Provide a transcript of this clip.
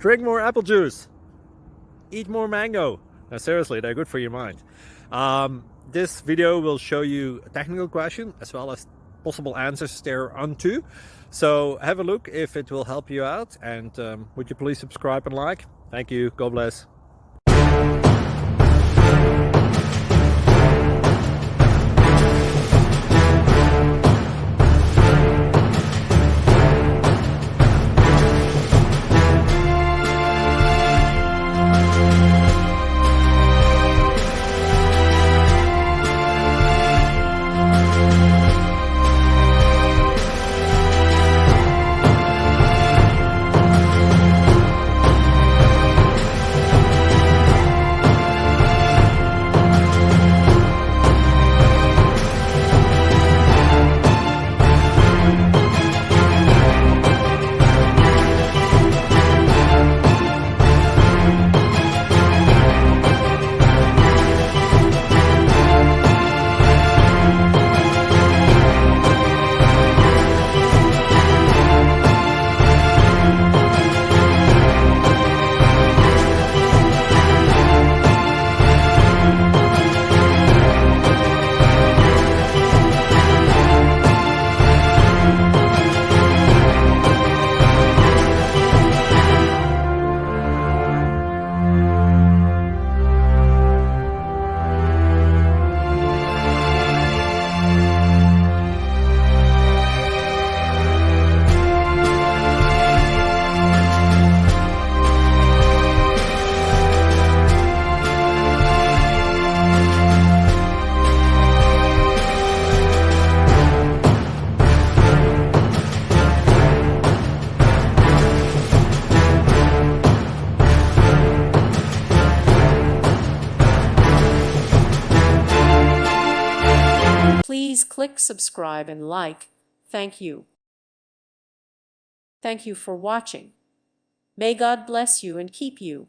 Drink more apple juice. Eat more mango. Now, seriously, they're good for your mind. This video will show you a technical question as well as possible answers thereunto. So have a look if it will help you out, and would you please subscribe and like? Thank you. God bless. Please click subscribe and like. Thank you. Thank you for watching. May God bless you and keep you.